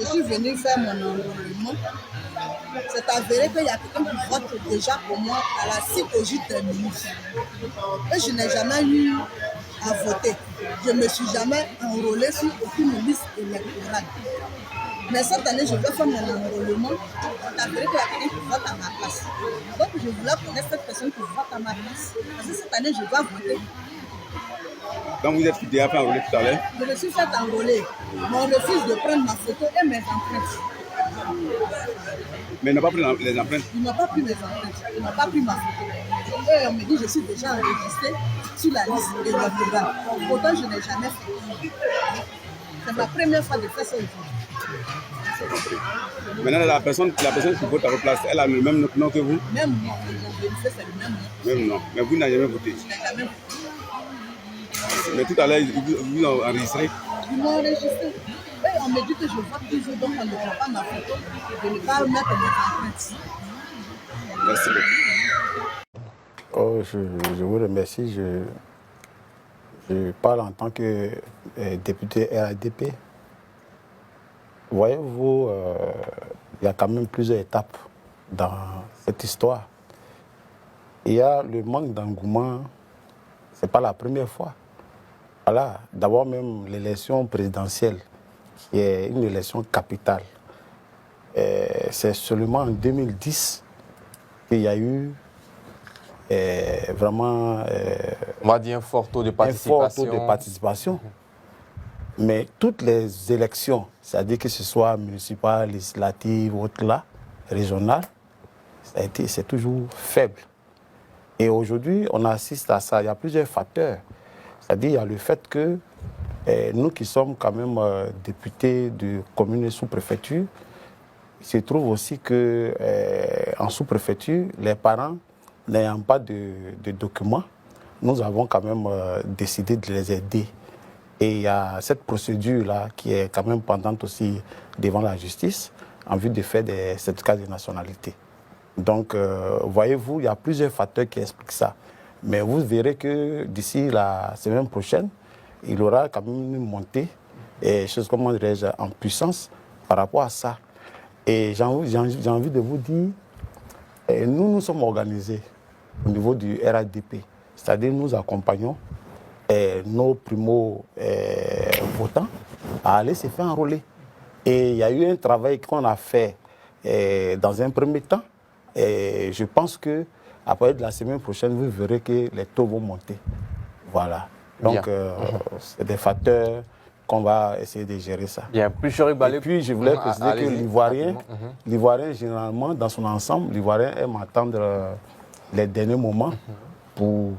je suis venue faire mon enrôlement. C'est avéré qu'il y a quelqu'un qui vote déjà pour moi à la CICOJ terminus. Et je n'ai jamais eu à voter. Je ne me suis jamais enrôlée sur aucune liste électorale. Mais cette année, je vais faire mon enrôlement. C'est avéré qu'il y a quelqu'un qui vote à ma place. Donc, je voulais connaître cette personne qui vote à ma place. Parce que cette année, je dois voter. Donc, vous êtes déjà fait enrôler tout à l'heure? Je me suis fait enrôler. Mais on refuse de prendre ma photo et mes empreintes. Mais ils n'ont pas pris les empreintes? Ils n'ont pas pris mes empreintes. Ils n'ont pas pris ma photo. Et on me dit que je suis déjà enregistrée sur la liste électorale. Pourtant, je n'ai jamais fait. C'est ma première fois de faire ça aujourd'hui. Maintenant, la personne qui vote à votre place, elle a le même nom que vous? Même moi, c'est le même nom. Même nom. Mais vous n'avez jamais voté? Je n'ai jamais voté. Mais tout à l'heure, ils vous ont enregistré? Ils m'ont enregistré. Et on me dit que je vote toujours, donc on ne prend pas ma photo. Je ne vais pas mettre mes empreintes. Merci beaucoup. Oh, je vous remercie. Je parle en tant que député RADP. Voyez-vous, il y a quand même plusieurs étapes dans cette histoire. Il y a le manque d'engouement, ce n'est pas la première fois. Voilà, d'abord même l'élection présidentielle, qui est une élection capitale. C'est seulement en 2010 qu'il y a eu vraiment on va dire un fort taux de participation. Mais toutes les élections, c'est-à-dire que ce soit municipales, législatives, autres là, régionales, c'est toujours faible. Et aujourd'hui, on assiste à ça. Il y a plusieurs facteurs. C'est-à-dire il y a le fait que nous qui sommes quand même députés de communes et sous-préfectures, il se trouve aussi qu'en sous-préfecture, les parents n'ayant pas de documents, nous avons quand même décidé de les aider. Et il y a cette procédure-là qui est quand même pendante aussi devant la justice en vue de faire des certificats de nationalité. Donc, voyez-vous, il y a plusieurs facteurs qui expliquent ça. Mais vous verrez que d'ici la semaine prochaine, il y aura quand même une montée, comment dirais-je, en puissance par rapport à ça. Et j'ai envie de vous dire, nous sommes organisés au niveau du RADP, c'est-à-dire nous accompagnons nos primo-votants à aller se faire enrôler. Et il y a eu un travail qu'on a fait dans un premier temps. Et je pense qu'à partir de la semaine prochaine, vous verrez que les taux vont monter. Voilà. Donc, c'est des facteurs qu'on va essayer de gérer ça. Bien. Et puis, je voulais préciser que l'Ivoirien, généralement, dans son ensemble, l'Ivoirien aime attendre les derniers moments pour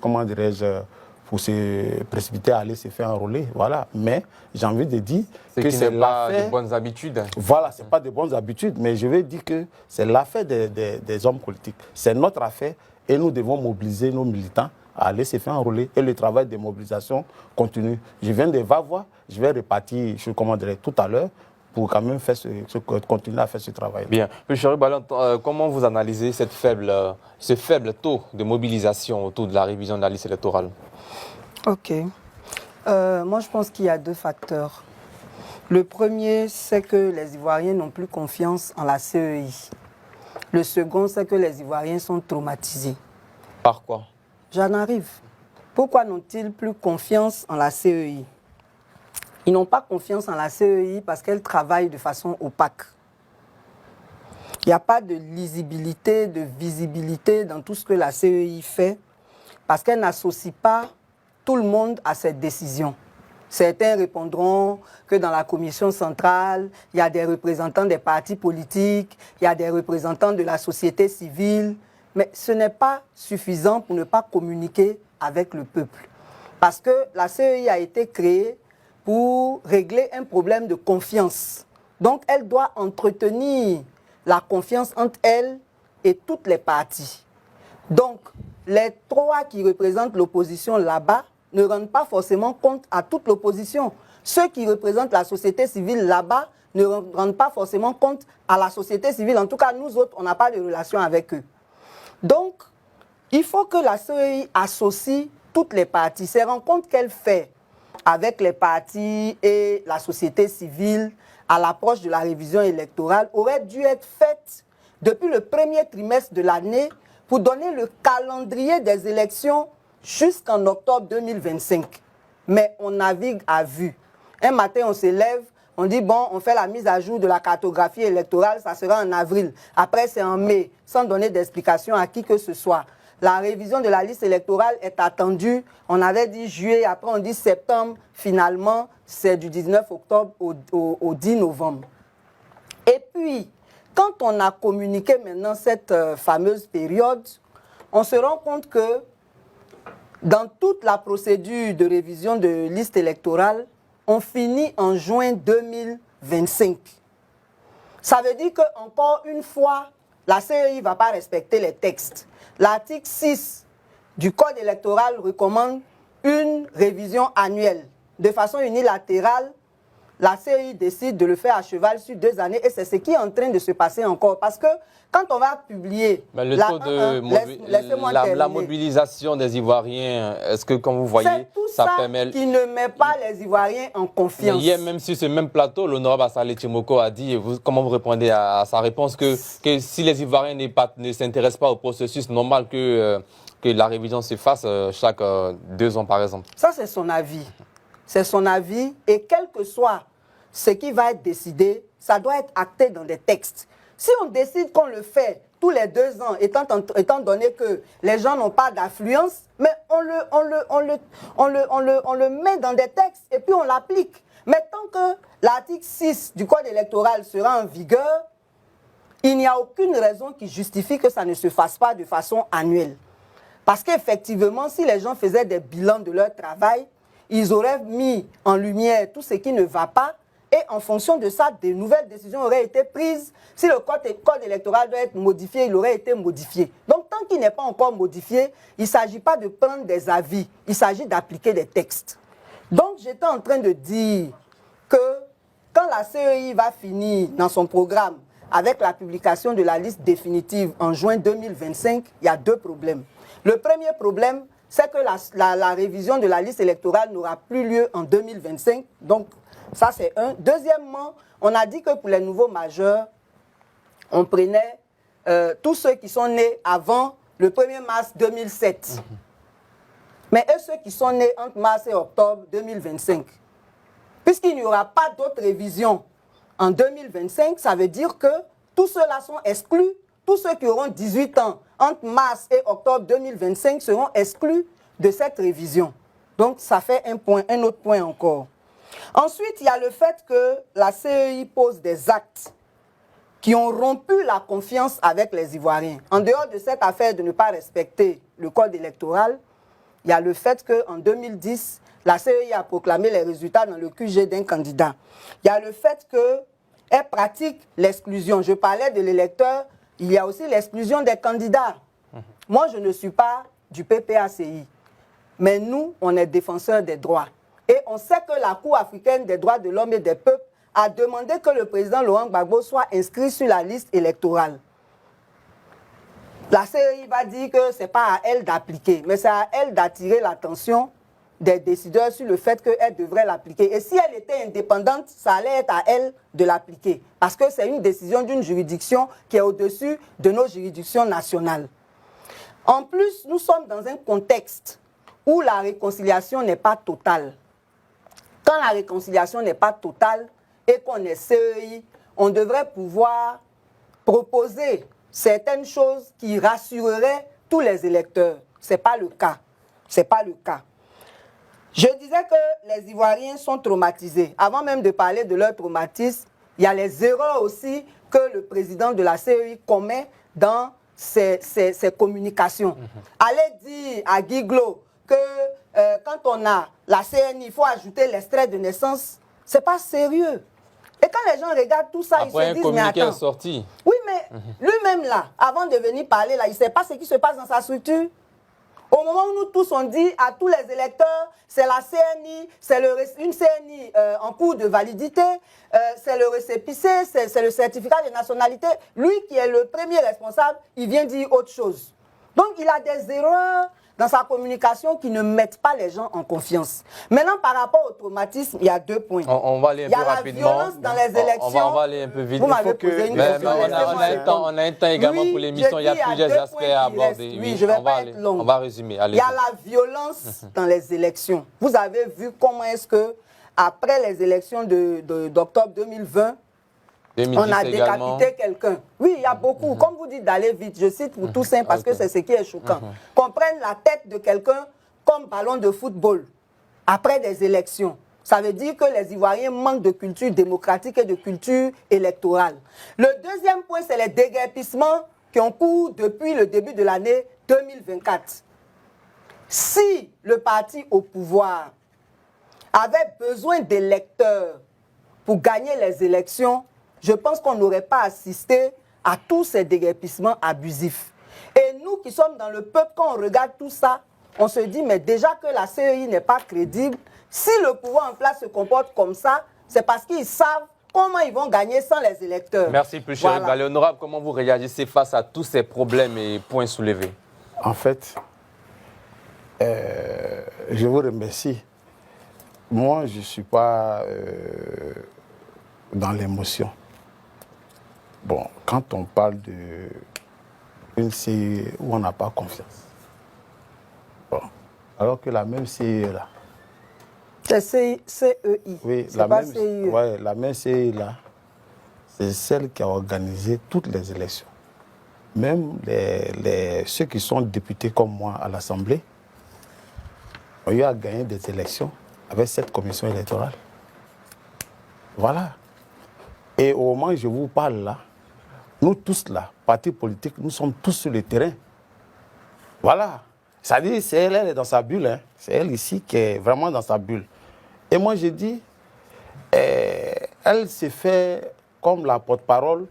comment dirais-je, pour se précipiter à aller se faire enrôler. Voilà. Mais j'ai envie de dire que c'est pas de bonnes habitudes. Voilà, ce n'est pas de bonnes habitudes, mais je vais dire que c'est l'affaire des hommes politiques. C'est notre affaire et nous devons mobiliser nos militants à aller se faire enrôler et le travail de mobilisation continue. Je viens de Vavois, je vais repartir, je commanderai tout à l'heure pour quand même continuer à faire ce travail. Bien. M. Balon, comment vous analysez ce faible taux de mobilisation autour de la révision de la liste électorale? Ok. Moi, je pense qu'il y a deux facteurs. Le premier, c'est que les Ivoiriens n'ont plus confiance en la CEI. Le second, c'est que les Ivoiriens sont traumatisés. Par quoi? J'en arrive. Pourquoi n'ont-ils plus confiance en la CEI? Ils n'ont pas confiance en la CEI parce qu'elle travaille de façon opaque. Il n'y a pas de lisibilité, de visibilité dans tout ce que la CEI fait parce qu'elle n'associe pas tout le monde à cette décision. Certains répondront que dans la commission centrale, il y a des représentants des partis politiques, il y a des représentants de la société civile, mais ce n'est pas suffisant pour ne pas communiquer avec le peuple. Parce que la CEI a été créée pour régler un problème de confiance. Donc, elle doit entretenir la confiance entre elle et toutes les parties. Donc, les trois qui représentent l'opposition là-bas ne rendent pas forcément compte à toute l'opposition. Ceux qui représentent la société civile là-bas ne rendent pas forcément compte à la société civile. En tout cas, nous autres, on n'a pas de relation avec eux. Donc, il faut que la CEI associe toutes les parties. Ces rencontres qu'elle fait avec les partis et la société civile, à l'approche de la révision électorale, auraient dû être faites depuis le premier trimestre de l'année pour donner le calendrier des élections jusqu'en octobre 2025. Mais on navigue à vue. Un matin, on se lève, on dit, bon, on fait la mise à jour de la cartographie électorale, ça sera en avril. Après, c'est en mai, sans donner d'explication à qui que ce soit. La révision de la liste électorale est attendue. On avait dit juillet, après on dit septembre. Finalement, c'est du 19 octobre au 10 novembre. Et puis, quand on a communiqué maintenant cette fameuse période, on se rend compte que dans toute la procédure de révision de liste électorale, on finit en juin 2025. Ça veut dire qu'encore une fois, la CEI ne va pas respecter les textes. L'article 6 du Code électoral recommande une révision annuelle. De façon unilatérale, la CEI décide de le faire à cheval sur 2 années et c'est ce qui est en train de se passer encore. Parce que quand on va publier... Mais le taux de la mobilisation des Ivoiriens, est-ce que, comme vous voyez, ça permet... C'est tout ça qui ne met pas les Ivoiriens en confiance. Mais hier, même sur ce même plateau, l'honorable Assalé Tchimoko a dit, et vous, comment vous répondez à sa réponse, que si les Ivoiriens ne s'intéressent pas au processus normal que la révision se fasse chaque 2 ans, par exemple? Ça, c'est son avis. C'est son avis et quel que soit ce qui va être décidé, ça doit être acté dans des textes. Si on décide qu'on le fait tous les 2 ans, étant donné que les gens n'ont pas d'affluence, mais on le met dans des textes et puis on l'applique. Mais tant que l'article 6 du Code électoral sera en vigueur, il n'y a aucune raison qui justifie que ça ne se fasse pas de façon annuelle. Parce qu'effectivement, si les gens faisaient des bilans de leur travail, ils auraient mis en lumière tout ce qui ne va pas et en fonction de ça, de nouvelles décisions auraient été prises. Si le code électoral doit être modifié, il aurait été modifié. Donc, tant qu'il n'est pas encore modifié, il ne s'agit pas de prendre des avis, il s'agit d'appliquer des textes. Donc, j'étais en train de dire que quand la CEI va finir dans son programme avec la publication de la liste définitive en juin 2025, il y a 2 problèmes. Le premier problème, c'est que la révision de la liste électorale n'aura plus lieu en 2025. Donc, ça, c'est un. Deuxièmement, on a dit que pour les nouveaux majeurs, on prenait tous ceux qui sont nés avant le 1er mars 2007. Mais eux, ceux qui sont nés entre mars et octobre 2025. Puisqu'il n'y aura pas d'autres révisions en 2025, ça veut dire que tous ceux-là sont exclus. Tous ceux qui auront 18 ans entre mars et octobre 2025 seront exclus de cette révision. Donc, ça fait un autre point encore. Ensuite, il y a le fait que la CEI pose des actes qui ont rompu la confiance avec les Ivoiriens. En dehors de cette affaire de ne pas respecter le code électoral, il y a le fait qu'en 2010, la CEI a proclamé les résultats dans le QG d'un candidat. Il y a le fait qu'elle pratique l'exclusion. Je parlais de l'électeur. Il y a aussi l'exclusion des candidats. Moi, je ne suis pas du PPACI, mais nous, on est défenseurs des droits. Et on sait que la Cour africaine des droits de l'homme et des peuples a demandé que le président Laurent Gbagbo soit inscrit sur la liste électorale. La CEI va dire que ce n'est pas à elle d'appliquer, mais c'est à elle d'attirer l'attention des décideurs sur le fait qu'elle devrait l'appliquer. Et si elle était indépendante, ça allait être à elle de l'appliquer. Parce que c'est une décision d'une juridiction qui est au-dessus de nos juridictions nationales. En plus, nous sommes dans un contexte où la réconciliation n'est pas totale. Quand la réconciliation n'est pas totale et qu'on est CEI, on devrait pouvoir proposer certaines choses qui rassureraient tous les électeurs. Ce n'est pas le cas. Ce n'est pas le cas. Je disais que les Ivoiriens sont traumatisés. Avant même de parler de leur traumatisme, il y a les erreurs aussi que le président de la CEI commet dans ses communications. Allez dire à Guy Glo que quand on a la CNI, il faut ajouter l'extrait de naissance, ce n'est pas sérieux. Et quand les gens regardent tout ça, après, ils se disent, mais attends. Sorti. Oui, mais lui-même là, avant de venir parler là, il ne sait pas ce qui se passe dans sa structure. Au moment où nous tous on dit à tous les électeurs, c'est la CNI, c'est une CNI en cours de validité, c'est le récépissé, c'est le certificat de nationalité. Lui qui est le premier responsable, il vient dire autre chose. Donc il a des erreurs dans sa communication qui ne mettent pas les gens en confiance. Maintenant, par rapport au traumatisme, il y a 2 points. On va aller un peu rapidement. Il y a la violence dans les élections. On va aller un peu vite. Vous m'avez posé une question. On a un temps également pour l'émission. Il y a plusieurs aspects à aborder. Oui, je vais pas être long. On va résumer. Il y a la violence dans les élections. Vous avez vu comment est-ce que, après les élections d'octobre 2020, on a décapité quelqu'un. Oui, il y a beaucoup. Comme vous dites d'aller vite, je cite pour tout simple parce que c'est ce qui est choquant. Qu'on prenne la tête de quelqu'un comme ballon de football après des élections. Ça veut dire que les Ivoiriens manquent de culture démocratique et de culture électorale. Le deuxième point, c'est les déguerpissements qui ont cours depuis le début de l'année 2024. Si le parti au pouvoir avait besoin d'électeurs pour gagner les élections, je pense qu'on n'aurait pas assisté à tous ces déguerpissements abusifs. Et nous qui sommes dans le peuple, quand on regarde tout ça, on se dit, mais déjà que la CEI n'est pas crédible, si le pouvoir en place se comporte comme ça, c'est parce qu'ils savent comment ils vont gagner sans les électeurs. Merci, plus cher. Voilà. Honorable, comment vous réagissez face à tous ces problèmes et points soulevés? En fait, je vous remercie. Moi, je ne suis pas dans l'émotion. Bon, quand on parle d'une CEI où on n'a pas confiance, bon, alors que la même CEI là. C'est CEI. Oui, la même CEI là, c'est celle qui a organisé toutes les élections. Même ceux qui sont députés comme moi à l'Assemblée ont eu à gagner des élections avec cette commission électorale. Voilà. Et au moment où je vous parle là, nous tous là, partis politiques, nous sommes tous sur le terrain. Voilà. C'est-à-dire, c'est elle est dans sa bulle. Hein. C'est elle ici qui est vraiment dans sa bulle. Et moi, je dis, elle s'est fait comme la porte-parole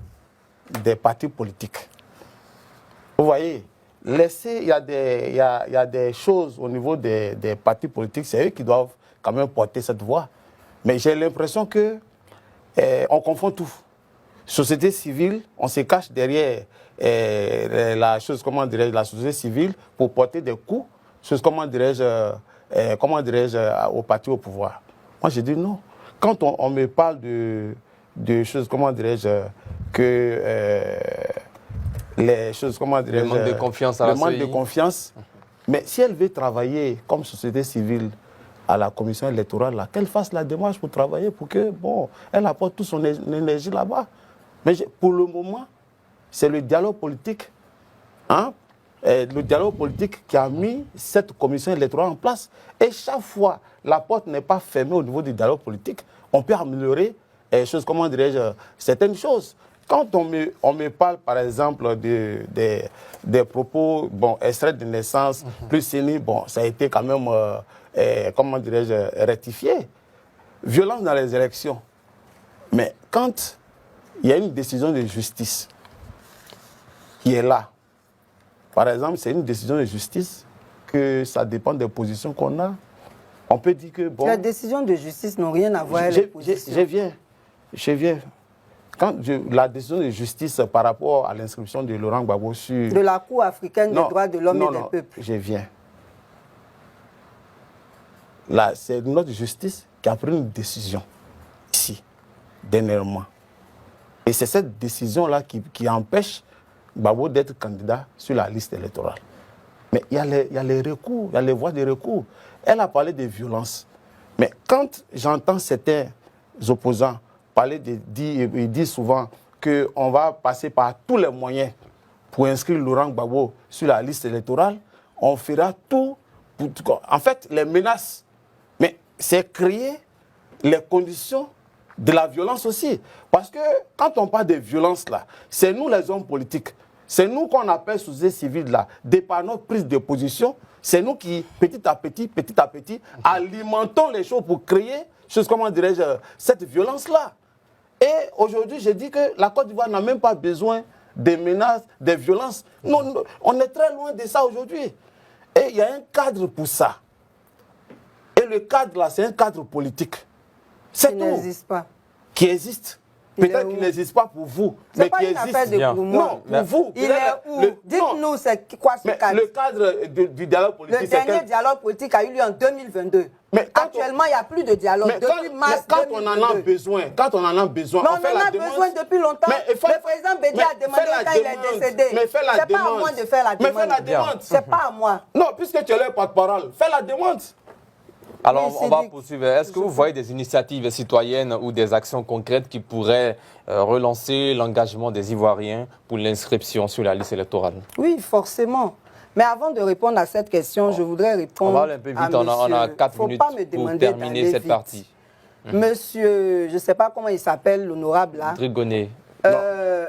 des partis politiques. Vous voyez, il y a des choses au niveau des partis politiques, c'est eux qui doivent quand même porter cette voix. Mais j'ai l'impression qu'on confond tout. Société civile, on se cache derrière la société civile pour porter des coups, au parti au pouvoir. Moi, je dis non. Quand on me parle de choses, les choses, le manque de confiance à le manque de confiance. Mais si elle veut travailler comme société civile à la commission électorale, qu'elle fasse la démarche pour travailler, pour que, bon, elle apporte toute son énergie là-bas. Mais pour le moment, c'est le dialogue politique, le dialogue politique qui a mis cette commission électorale en place. Et chaque fois, la porte n'est pas fermée au niveau du dialogue politique. On peut améliorer certaines choses. Quand on me parle, par exemple, des propos extraits de naissance, plus CENI, ça a été quand même, rectifié. Violence dans les élections. Mais quand il y a une décision de justice qui est là, par exemple, c'est une décision de justice que ça dépend des positions qu'on a. On peut dire que, les décisions de justice n'ont rien à voir avec les positions. Je viens. Quand la décision de justice par rapport à l'inscription de Laurent Gbagbo sur... De la Cour africaine des droits de l'homme et des peuples. Je viens. Là, c'est notre justice qui a pris une décision, ici, dernièrement. Et c'est cette décision-là qui empêche Gbagbo d'être candidat sur la liste électorale. Mais il y a les recours, il y a les voies de recours. Elle a parlé de violence. Mais quand j'entends certains opposants parler ils disent souvent qu'on va passer par tous les moyens pour inscrire Laurent Gbagbo sur la liste électorale, on fera tout. En fait, les menaces, mais c'est créer les conditions de la violence aussi. Parce que quand on parle de violence là, c'est nous les hommes politiques, c'est nous qu'on appelle société civile là, de par notre prise de position, c'est nous qui, petit à petit, alimentons les choses pour créer, cette violence-là. Et aujourd'hui, je dis que la Côte d'Ivoire n'a même pas besoin des menaces, des violences. Non, on est très loin de ça aujourd'hui. Et il y a un cadre pour ça. Et le cadre là, c'est un cadre politique. C'est qui n'existe pas. Qui existe. Peut-être qu'il n'existe pas pour vous, C'est mais pas qui une existe. affaire de Bien. pour moi. Non, pour vous. Il est où? Dites-nous, c'est quoi ce cadre? Le cadre du dialogue politique, Le c'est dernier dialogue politique a eu lieu en 2022. Mais quand actuellement, il n'y a plus de dialogue depuis mars quand 2022. on en a besoin, Mais on en a besoin depuis longtemps. Le président Bédi a demandé quand il est décédé. Mais fais la demande. C'est pas à moi de faire la demande. Mais fais la demande. C'est pas à moi. Non, puisque tu es le porte-parole, fais la demande. Alors, Oui, on va Cédric. poursuivre. Est-ce que vous voyez des initiatives citoyennes ou des actions concrètes qui pourraient relancer l'engagement des Ivoiriens pour l'inscription sur la liste électorale? Oui, forcément. Mais avant de répondre à cette question, je voudrais On répondre va aller un peu vite, on a 4 minutes pas me pour demander terminer d'aller cette vite. partie. Monsieur, je ne sais pas comment il s'appelle, l'honorable là. Drigonnet.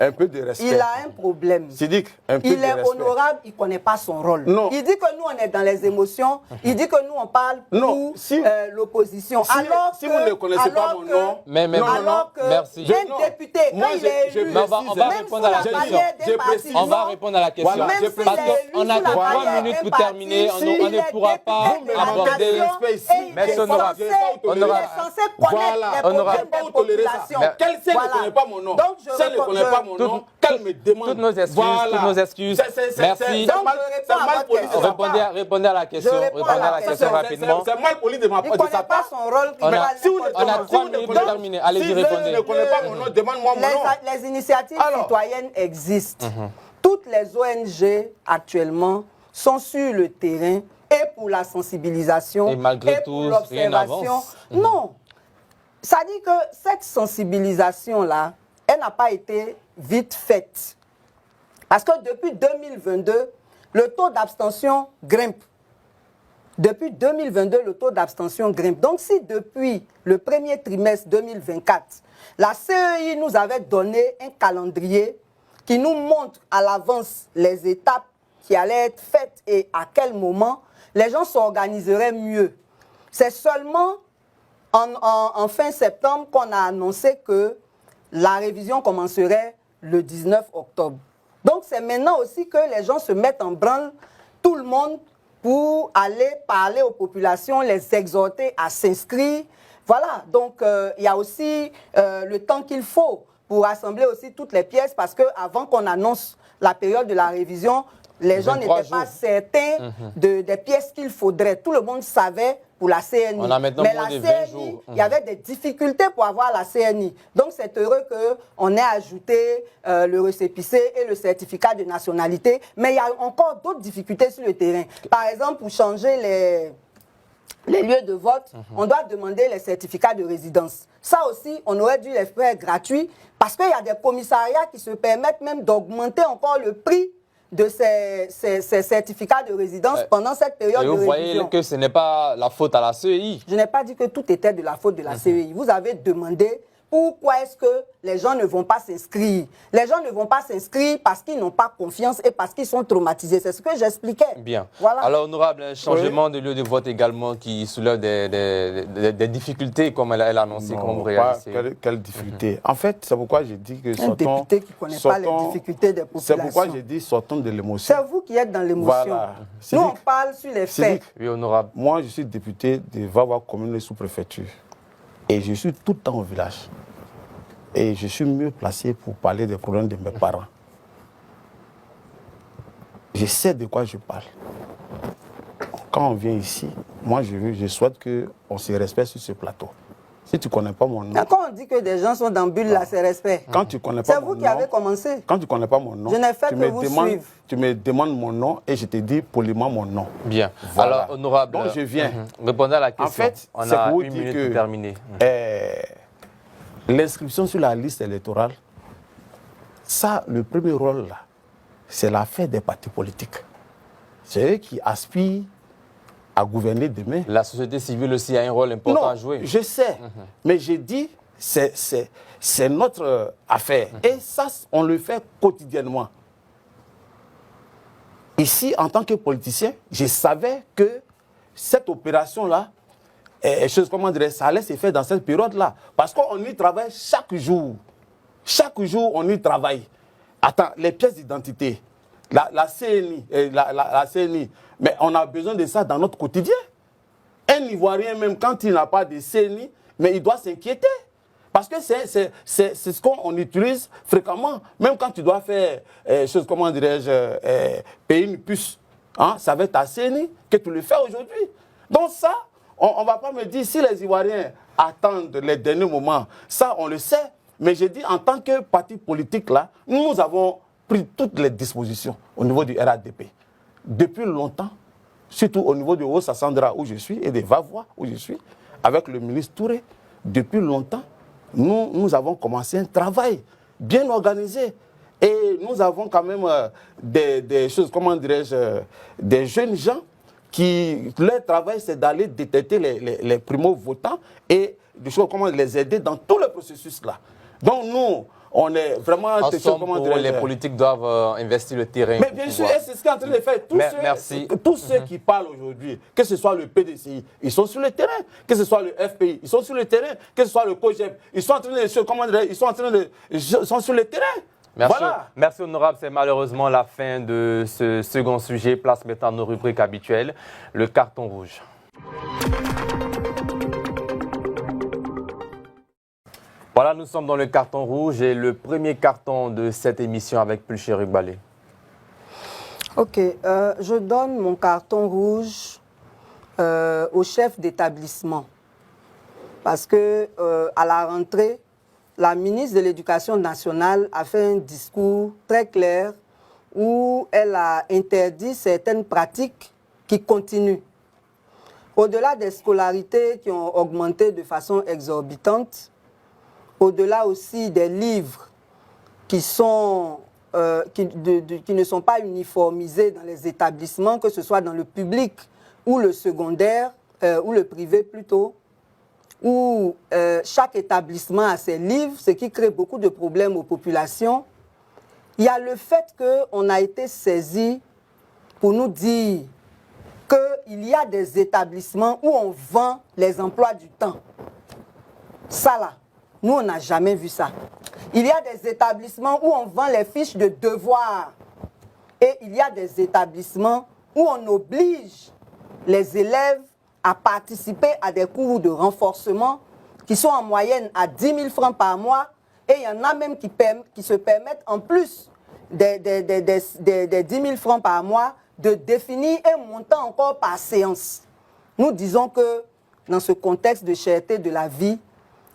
Un peu de respect. Il a un problème. Sidic, un peu Il de est respect. honorable, il ne connaît pas son rôle. Non. Il dit que nous, on est dans les émotions. Il dit que nous, on parle Non, pour si- l'opposition. si vous ne connaissez pas mon nom, alors que merci. un député, Moi, quand il est je élu, Mais on va même répondre à la sous question. bannière d'un parti, On va non. répondre à la question. Voilà, Même je s'il Parce est élu qu'on a sous la que 3 bannière minutes d'un pour terminer. parti, On il ne est pourra pas député de la aborder. nation et il Mais est c'est honorable. censé Honorable. connaître Voilà. les Honorable. problèmes des tolérer ça. populations. Mais quel si elle ne Voilà. connaît pas mon nom, Donc, je si elle ne réponds- connaît pas mon nom, qu'elle me demande. Toutes nos excuses, Voilà. toutes nos excuses. Merci. Donc, je réponds à votre question. Répondez à la question. Je réponds Répondez à à la la question question. rapidement. C'est mal poli de ma Il part. ne de connaît sa pas part. son rôle. On a- il va Si vous ne n'importe on a connaissez- comment. 3 si vous ne minutes pour connaissez- terminer. Allez-y, si répondez. je ne connais pas mon nom, demande-moi mon nom. Les initiatives Alors. citoyennes existent. Toutes les ONG actuellement sont sur le terrain et pour la sensibilisation Et malgré pour tout, rien l'observation. n'avance. Non. Ça dit que cette sensibilisation-là, elle n'a pas été vite faite. Parce que depuis 2022, le taux d'abstention grimpe. Depuis 2022, le taux d'abstention grimpe. Donc, si depuis le premier trimestre 2024, la CEI nous avait donné un calendrier qui nous montre à l'avance les étapes qui allaient être faites et à quel moment, les gens s'organiseraient mieux. C'est seulement en fin septembre qu'on a annoncé que la révision commencerait le 19 octobre. Donc, c'est maintenant aussi que les gens se mettent en branle, tout le monde, pour aller parler aux populations, les exhorter à s'inscrire. Voilà, donc il y a aussi le temps qu'il faut pour rassembler aussi toutes les pièces, parce qu'avant qu'on annonce la période de la révision, les gens 23 n'étaient pas jours. certains des pièces qu'il faudrait. Tout le monde savait pour la CNI. On a maintenant Mais moins la de 20 CNI, jours. il y avait des difficultés pour avoir la CNI. Donc c'est heureux qu'on ait ajouté le récépissé et le certificat de nationalité. Mais il y a encore d'autres difficultés sur le terrain. Par exemple, pour changer les lieux de vote, on doit demander les certificats de résidence. Ça aussi, on aurait dû les faire gratuits, parce qu'il y a des commissariats qui se permettent même d'augmenter encore le prix de ces certificats de résidence pendant cette période Et de vous voyez révision. que ce n'est pas la faute à la CEI. Je n'ai pas dit que tout était de la faute de la CEI. Vous avez demandé pourquoi est-ce que les gens ne vont pas s'inscrire. Les gens ne vont pas s'inscrire parce qu'ils n'ont pas confiance et parce qu'ils sont traumatisés. C'est ce que j'expliquais. Bien. Voilà. Alors, honorable, un changement de lieu de vote également qui soulève des difficultés, comme elle a annoncé, Non, comment vous pas réagissez? quelle difficulté. En fait, c'est pourquoi j'ai dit que Un député qui ne connaît pas les difficultés des C'est populations. pourquoi j'ai dit sortons de l'émotion. C'est vous qui êtes dans l'émotion. Voilà. Nous, on Cédric, parle sur les faits. Cédric, Oui, honorable. moi, je suis député de Vava commune et sous-préfecture. Et je suis tout le temps au village. Et je suis mieux placé pour parler des problèmes de mes parents. Je sais de quoi je parle. Quand on vient ici, moi, je souhaite qu'on se respecte sur ce plateau. Si tu ne connais pas mon nom, Quand on dit que des gens sont dans bulle, là, c'est respect. quand tu connais pas C'est mon vous nom, qui avez commencé. quand tu connais pas mon nom, Je n'ai fait tu que me vous demandes, suivre. tu me demandes mon nom et je te dis poliment mon nom. Bien. Voilà. Alors, honorable. Donc, je viens. Répondez à la question. En fait, on c'est a pour vous une dire minute que pour terminer. L'inscription sur la liste électorale, ça, le premier rôle, là, c'est l'affaire des partis politiques. C'est eux qui aspirent à gouverner demain. La société civile aussi a un rôle important Non, à jouer. je sais, mais j'ai dit, c'est notre affaire. Et ça, on le fait quotidiennement. Ici, en tant que politicien, je savais que cette opération-là, comment dire, ça allait se faire dans cette période-là. Parce qu'on y travaille chaque jour. Chaque jour, on y travaille. Attends, les pièces d'identité, la CNI, la CNI, mais on a besoin de ça dans notre quotidien. Un Ivoirien, même quand il n'a pas de CNI, mais il doit s'inquiéter. Parce que c'est ce qu'on utilise fréquemment. Même quand tu dois faire, comment dirais-je, payer une puce, hein, ça va être ta CENI que tu le fais aujourd'hui. Donc ça, on ne va pas me dire si les Ivoiriens attendent les derniers moments. Ça, on le sait. Mais je dis, en tant que parti politique, là, nous avons pris toutes les dispositions au niveau du RADP. Depuis longtemps, surtout au niveau de Haut-Sassandra où je suis et de Vavois où je suis, avec le ministre Touré, depuis longtemps, nous avons commencé un travail bien organisé. Et nous avons quand même des choses, comment dirais-je, des jeunes gens qui, leur travail, c'est d'aller détecter les primo-votants et des choses, comment les aider dans tout le processus là. Donc nous, on est vraiment... En somme, les politiques doivent investir le terrain. Mais bien sûr, c'est ce qu'est en train de faire. Tous ceux qui parlent aujourd'hui, que ce soit le PDCI, ils sont sur le terrain. Que ce soit le FPI, ils sont sur le terrain. Que ce soit le COGEP, ils sont en train ils sont sur le terrain. Merci, voilà. Merci honorable, c'est malheureusement la fin de ce second sujet. Place maintenant à nos rubriques habituelles, le carton rouge. Voilà, nous sommes dans le carton rouge et le premier carton de cette émission avec Pulchéruc Balé. Ok, je donne mon carton rouge au chef d'établissement. Parce que à la rentrée, la ministre de l'Éducation nationale a fait un discours très clair où elle a interdit certaines pratiques qui continuent. Au-delà des scolarités qui ont augmenté de façon exorbitante, au-delà aussi des livres qui ne sont pas uniformisés dans les établissements, que ce soit dans le public ou le secondaire, ou le privé plutôt, où chaque établissement a ses livres, ce qui crée beaucoup de problèmes aux populations. Il y a le fait qu'on a été saisi pour nous dire qu'il y a des établissements où on vend les emplois du temps. Ça là, nous on n'a jamais vu ça. Il y a des établissements où on vend les fiches de devoirs. Et il y a des établissements où on oblige les élèves à participer à des cours de renforcement qui sont en moyenne à 10 000 francs par mois. Et il y en a même qui se permettent, en plus des 10 000 francs par mois, de définir un montant encore par séance. Nous disons que dans ce contexte de cherté de la vie,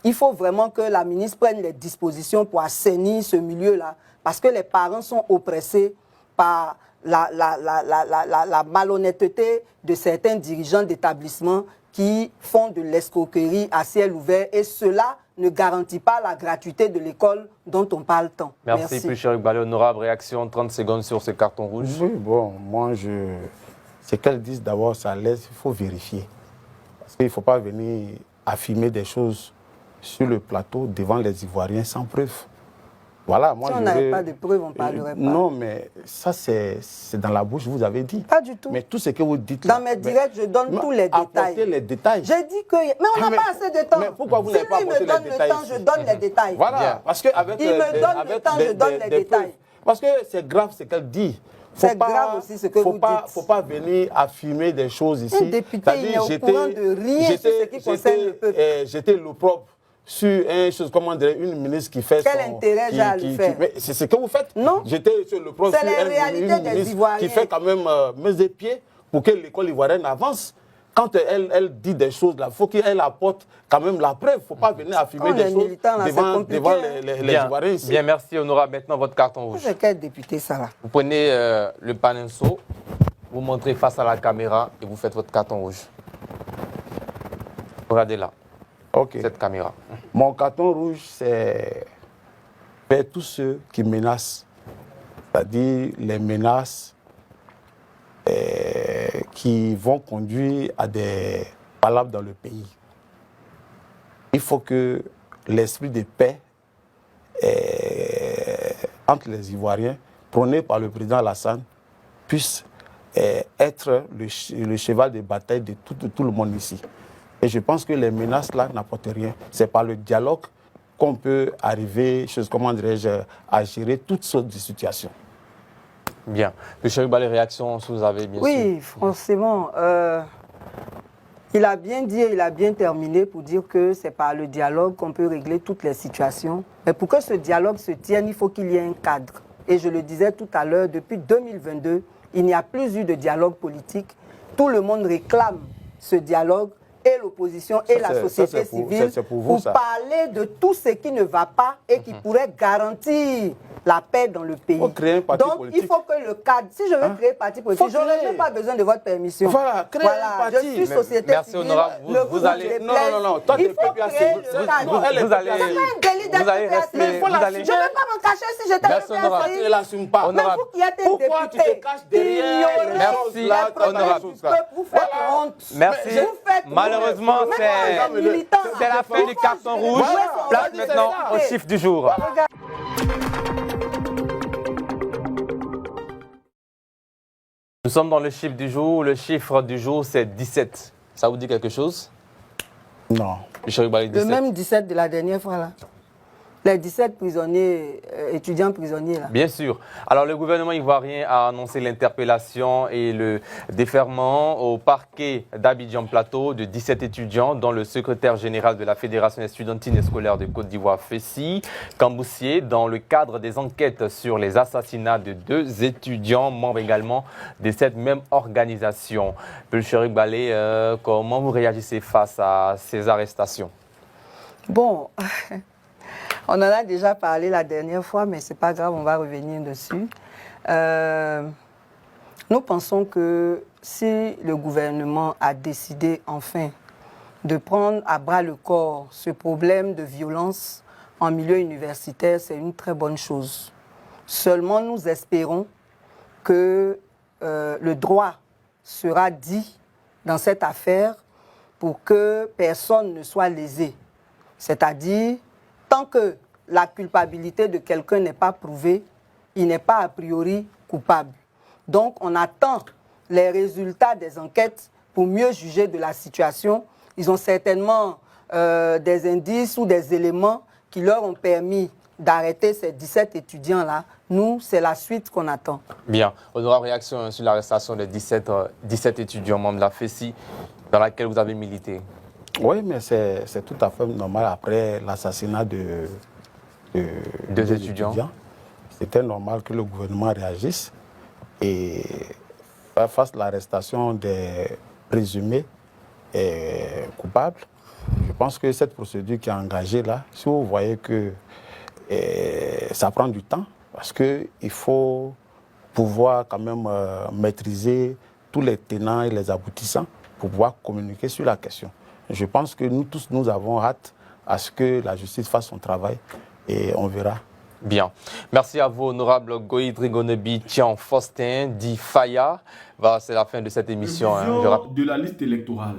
il faut vraiment que la ministre prenne les dispositions pour assainir ce milieu-là, parce que les parents sont oppressés par la malhonnêteté de certains dirigeants d'établissements qui font de l'escroquerie à ciel ouvert, et cela ne garantit pas la gratuité de l'école dont on parle tant. Merci. Pulchéruc Balé, honorable réaction, 30 secondes sur ce carton rouge. Oui, bon, moi, ce qu'elles disent d'abord, ça laisse, il faut vérifier. Parce qu'il ne faut pas venir affirmer des choses sur le plateau devant les Ivoiriens sans preuve. Voilà, moi, si on n'avait pas de preuves, on ne parlerait pas. Non, mais ça, c'est dans la bouche, vous avez dit. Pas du tout. Mais tout ce que vous dites dans mes directs, je donne tous les détails. Apportez les détails. J'ai dit que... Mais on n'a pas assez de temps. Mais pourquoi vous n'avez pas apporté les détails? Si lui me donne le temps, je donne les détails. Voilà, Bien. parce qu'avec il me donne le temps, je donne les détails. Parce que c'est grave ce qu'elle dit. C'est grave aussi ce que vous dites. Il ne faut pas venir affirmer des choses ici. Un député, il n'est au courant de rien sur ce qui concerne le peuple. J'étais l'opprobre sur une ministre qui fait Quel intérêt j'ai à le faire? C'est ce que vous faites. Non. J'étais sur l'opprobre sur une ministre qui fait quand même mes épieds pour que l'école ivoirienne avance. Quand elle dit des choses, il faut qu'elle apporte quand même la preuve. Il ne faut pas venir affirmer des choses devant les Ivoiriens ici. Bien, merci, honorable. Maintenant, votre carton rouge. C'est quel député, ça là? Vous prenez le paninceau, vous montrez face à la caméra et vous faites votre carton rouge. Regardez là, cette caméra. Mon carton rouge, c'est vers tous ceux qui menacent, c'est-à-dire les menaces qui vont conduire à des palabres dans le pays. Il faut que l'esprit de paix entre les Ivoiriens, prôné par le président Alassane, puisse être le cheval de bataille de tout le monde ici. Et je pense que les menaces là n'apportent rien. C'est par le dialogue qu'on peut arriver, à gérer toutes sortes de situations. Bien. Pulchéruc Balé, réaction, si vous avez bien sûr. Oui, forcément. Il a bien dit et il a bien terminé pour dire que c'est par le dialogue qu'on peut régler toutes les situations. Mais pour que ce dialogue se tienne, il faut qu'il y ait un cadre. Et je le disais tout à l'heure, depuis 2022, il n'y a plus eu de dialogue politique. Tout le monde réclame ce dialogue, et l'opposition et la société civile, pour parler de tout ce qui ne va pas et qui pourrait garantir la paix dans le pays. Donc, il faut que le cadre, si je veux créer un parti politique, je n'aurai même pas besoin de votre permission. Voilà, créer un parti. Je suis société merci, civile. honorable. Vous allez... Non, toi, il faut créer le cadre. Vous allez rester... Je ne vais pas m'en cacher si j'étais merci, honorable. Tu ne l'assumes pas. Mais vous qui êtes un pourquoi tu te caches derrière merci, honorable. Vous faites honte. Merci. Malheureusement, c'est la fin du carton rouge. Place maintenant au chiffre du jour. Nous sommes dans le chiffre du jour. Le chiffre du jour, c'est 17. Ça vous dit quelque chose? Non. Le même 17 de la dernière fois, là. Les 17 prisonniers, étudiants prisonniers, là. Bien sûr. Alors, le gouvernement ivoirien a annoncé l'interpellation et le déferment au parquet d'Abidjan Plateau de 17 étudiants, dont le secrétaire général de la Fédération estudiantine et scolaire de Côte d'Ivoire, Fessi Camboussier, dans le cadre des enquêtes sur les assassinats de 2 étudiants, membres également de cette même organisation. Pulcherik Balé, comment vous réagissez face à ces arrestations? Bon... On en a déjà parlé la dernière fois, mais ce n'est pas grave, on va revenir dessus. Nous pensons que si le gouvernement a décidé enfin de prendre à bras le corps ce problème de violence en milieu universitaire, c'est une très bonne chose. Seulement, nous espérons que le droit sera dit dans cette affaire pour que personne ne soit lésé. C'est-à-dire, tant que la culpabilité de quelqu'un n'est pas prouvée, il n'est pas a priori coupable. Donc, on attend les résultats des enquêtes pour mieux juger de la situation. Ils ont certainement des indices ou des éléments qui leur ont permis d'arrêter ces 17 étudiants-là. Nous, c'est la suite qu'on attend. Bien. Honorable réaction sur l'arrestation des 17 étudiants membres de la FESI dans laquelle vous avez milité. Oui, mais c'est tout à fait normal après l'assassinat de 2 étudiants. C'était normal que le gouvernement réagisse et fasse l'arrestation des présumés coupables. Je pense que cette procédure qui est engagée là, si vous voyez que ça prend du temps, parce qu'il faut pouvoir quand même maîtriser tous les tenants et les aboutissants pour pouvoir communiquer sur la question. Je pense que nous tous, nous avons hâte à ce que la justice fasse son travail et on verra. Bien. Merci à vous, honorable Goïd Rigonebi Tian Faustin, dit Faya. Voilà, c'est la fin de cette émission. De la liste électorale.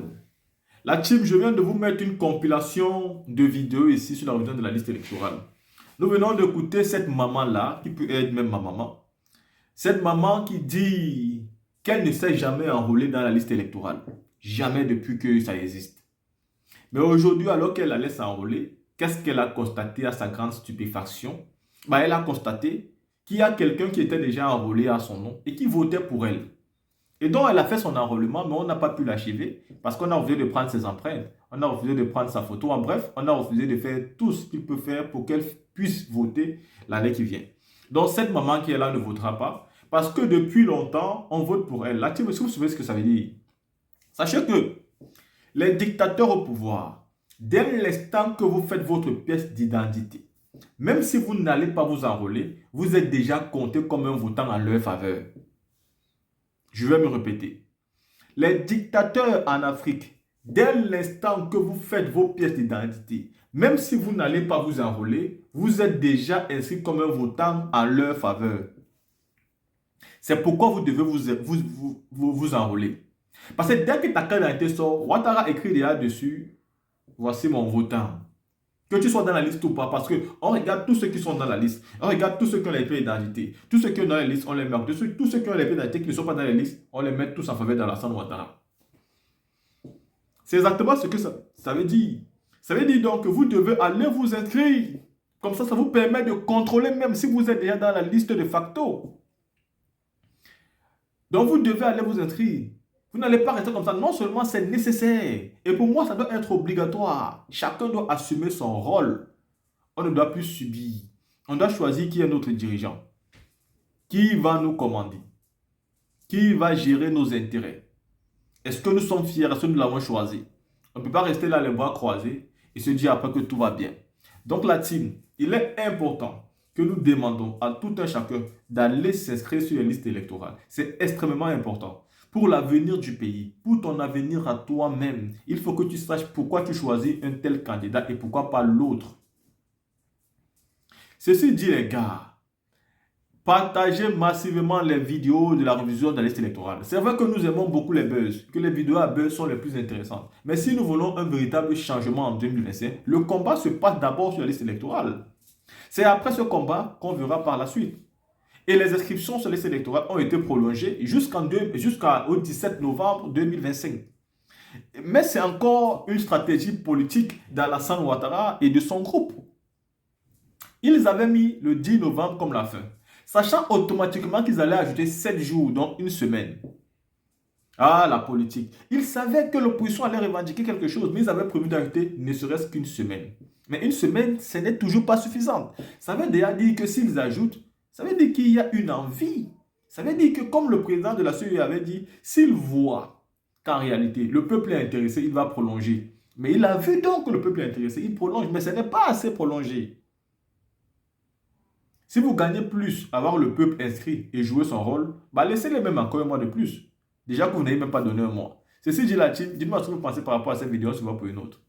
La team, je viens de vous mettre une compilation de vidéos ici sur la révision de la liste électorale. Nous venons d'écouter cette maman-là, qui peut être même ma maman. Cette maman qui dit qu'elle ne s'est jamais enrôlée dans la liste électorale. Jamais depuis que ça existe. Mais aujourd'hui, alors qu'elle allait s'enrôler, qu'est-ce qu'elle a constaté à sa grande stupéfaction? Elle a constaté qu'il y a quelqu'un qui était déjà enrôlé à son nom et qui votait pour elle. Et donc, elle a fait son enrôlement, mais on n'a pas pu l'achever parce qu'on a refusé de prendre ses empreintes, on a refusé de prendre sa photo. En bref, on a refusé de faire tout ce qu'il peut faire pour qu'elle puisse voter l'année qui vient. Donc, cette maman qui est là ne votera pas parce que depuis longtemps, on vote pour elle. Là, est-ce que vous savez ce que ça veut dire? Sachez que les dictateurs au pouvoir, dès l'instant que vous faites votre pièce d'identité, même si vous n'allez pas vous enrôler, vous êtes déjà compté comme un votant en leur faveur. Je vais me répéter. Les dictateurs en Afrique, dès l'instant que vous faites vos pièces d'identité, même si vous n'allez pas vous enrôler, vous êtes déjà inscrit comme un votant en leur faveur. C'est pourquoi vous devez vous enrôler. Parce que dès que ta carte d'identité sort, Ouattara écrit déjà dessus, voici mon votant. Que tu sois dans la liste ou pas, parce qu'on regarde tous ceux qui sont dans la liste, on regarde tous ceux qui ont les pieds d'identité, tous ceux qui sont dans la liste, on les met, tous ceux qui ont les pieds d'identité qui ne sont pas dans la liste, on les met tous en faveur d'Alassane Ouattara. C'est exactement ce que ça veut dire. Ça veut dire donc que vous devez aller vous inscrire. Comme ça, ça vous permet de contrôler même si vous êtes déjà dans la liste de facto. Donc vous devez aller vous inscrire. Vous n'allez pas rester comme ça. Non seulement c'est nécessaire, et pour moi, ça doit être obligatoire. Chacun doit assumer son rôle. On ne doit plus subir. On doit choisir qui est notre dirigeant. Qui va nous commander? Qui va gérer nos intérêts? Est-ce que nous sommes fiers? Est-ce que nous l'avons choisi? On ne peut pas rester là les bras croisés et se dire après que tout va bien. Donc la team, il est important que nous demandons à tout un chacun d'aller s'inscrire sur les listes électorales. C'est extrêmement important. Pour l'avenir du pays, pour ton avenir à toi-même, il faut que tu saches pourquoi tu choisis un tel candidat et pourquoi pas l'autre. Ceci dit les gars, partagez massivement les vidéos de la révision de la liste électorale. C'est vrai que nous aimons beaucoup les buzz, que les vidéos à buzz sont les plus intéressantes. Mais si nous voulons un véritable changement en 2025, le combat se passe d'abord sur la liste électorale. C'est après ce combat qu'on verra par la suite. Et les inscriptions sur la liste électorale ont été prolongées jusqu'au 17 novembre 2025. Mais c'est encore une stratégie politique d'Alassane Ouattara et de son groupe. Ils avaient mis le 10 novembre comme la fin, sachant automatiquement qu'ils allaient ajouter 7 jours, donc une semaine. Ah, la politique. Ils savaient que l'opposition allait revendiquer quelque chose, mais ils avaient prévu d'ajouter ne serait-ce qu'une semaine. Mais une semaine, ce n'est toujours pas suffisant. Ça veut déjà dire que s'ils ajoutent, ça veut dire qu'il y a une envie. Ça veut dire que comme le président de la CEI avait dit, s'il voit qu'en réalité, le peuple est intéressé, il va prolonger. Mais il a vu donc que le peuple est intéressé, il prolonge, mais ce n'est pas assez prolongé. Si vous gagnez plus à avoir le peuple inscrit et jouer son rôle, bah laissez-les même encore un mois de plus. Déjà que vous n'avez même pas donné un mois. Ceci dit la team, dites-moi ce que vous pensez par rapport à cette vidéo, on se voit pour une autre.